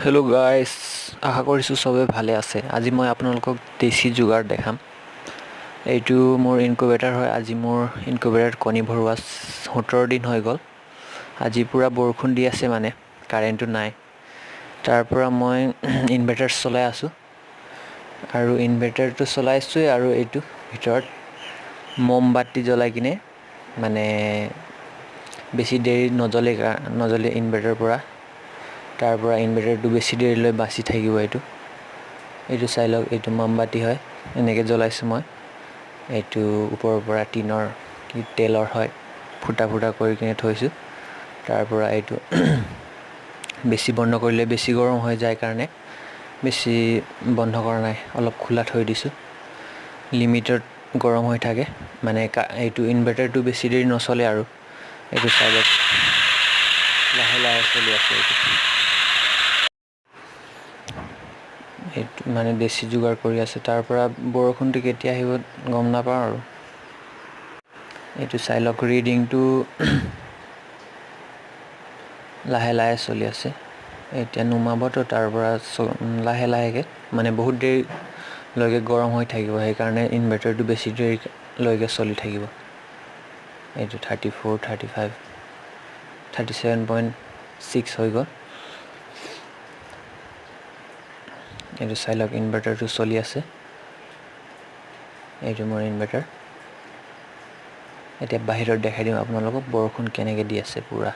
Hello' guys, আশা কৰিছোঁ চবে ভালে আছে। আজি মই আপোনালোকক দেশী যোগাৰ দেখাম। এইটো মোৰ ইনকুবেটাৰ হয়। আজি মোৰ ইনকুবেটাৰত কণী ভৰোৱা 17 দিন হৈ গ'ল। আজি পূৰা বৰষুণ দি আছে, মানে কাৰেণ্টটো নাই। তাৰ পৰা মই ইনভাৰ্টাৰ চলাই আছোঁ, আৰু ইনভাৰ্টাৰটো চলাইছোঁৱেই। আৰু এইটো ভিতৰত মমবাতি জ্বলাই কিনে, মানে বেছি দেৰি নজ্বলে ইনভাৰ্টাৰৰ পৰা। তাৰ পৰা ইনভাৰ্টাৰটো বেছি দেৰিলৈ বাচি থাকিব। এইটো চাই লওক, এইটো মমবাতি হয়। এনেকৈ জ্বলাইছোঁ মই। এইটো ওপৰৰ পৰা টিনৰ তেলৰ হয়, ফুটা ফুটা কৰি কিনে থৈছোঁ। তাৰ পৰা এইটো বেছি বন্ধ কৰিলে বেছি গৰম হৈ যায় কাৰণে বেছি বন্ধ কৰা নাই, অলপ খোলা থৈ দিছোঁ। লিমিটত গৰম হৈ থাকে, মানে এইটো ইনভাৰ্টাৰটো বেছি দেৰি নচলে। আৰু এইটো চাই লওক, লাহে লাহে চলি আছে। এইটো মানে দেশী যোগাৰ কৰি আছে। তাৰ পৰা বৰষুণটো কেতিয়া আহিব গম নাপাওঁ। আৰু এইটো চাই লওক, ৰিডিংটো লাহে লাহে চলি আছে। এতিয়া নুমাবতো, তাৰ পৰা লাহে লাহেকৈ, মানে বহুত দেৰিলৈকে গৰম হৈ থাকিব। সেইকাৰণে ইনভাৰ্টাৰটো বেছি দেৰিলৈকে চলি থাকিব। এইটো 34, 35, 37.6 হৈ গ'ল। এইটো চাই লওক, ইনভাৰ্টাৰটো চলি আছে। এইটো মোৰ ইনভাৰ্টাৰ। এতিয়া বাহিৰত দেখাই দিম আপোনালোকক বৰষুণ কেনেকৈ দি আছে। পূৰা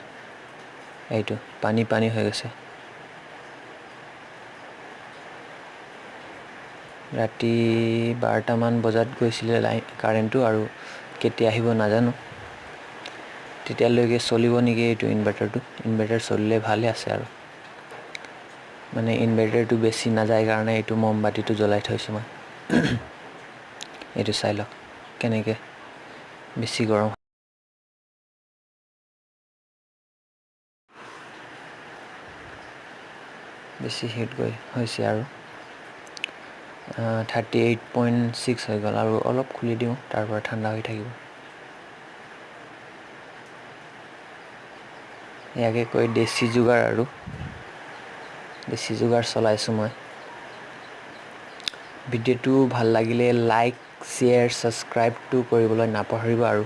এইটো পানী হৈ গৈছে। ৰাতি 12টামান বজাত গৈছিলে কাৰেণ্টটো, আৰু কেতিয়া আহিব নাজানো। তেতিয়ালৈকে চলিব নেকি এইটো ইনভাৰ্টাৰটো। ইনভাৰ্টাৰ চলিলে ভালে আছে। আৰু মানে ইনভাৰ্টাৰটো বেছি নাযায় কাৰণে এইটো মমবাতিটো জ্বলাই থৈছোঁ মই। এইটো চাই লওক কেনেকৈ বেছি গৰম। বেছি হিট হৈছে, আৰু 38.6 হৈ গ'ল। আৰু অলপ খুলি দিওঁ, তাৰ পৰা ঠাণ্ডা হৈ থাকিব। ইয়াকে কৈ দেশী যোগাৰ। আৰু দেশী যোগাৰ চলাইছোঁ মই। ভিডিঅ'টো ভাল লাগিলে লাইক, শ্বেয়াৰ, ছাবস্ক্ৰাইবটো কৰিবলৈ নাপাহৰিব। আৰু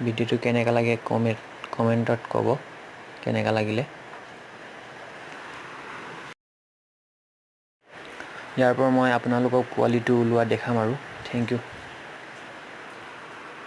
ভিডিঅ'টো কেনেকুৱা লাগে কমেণ্টত ক'ব, কেনেকুৱা লাগিলে। ইয়াৰ পৰা মই আপোনালোকক কোৱালিটি ওলোৱা দেখাম। আৰু থেংক ইউ।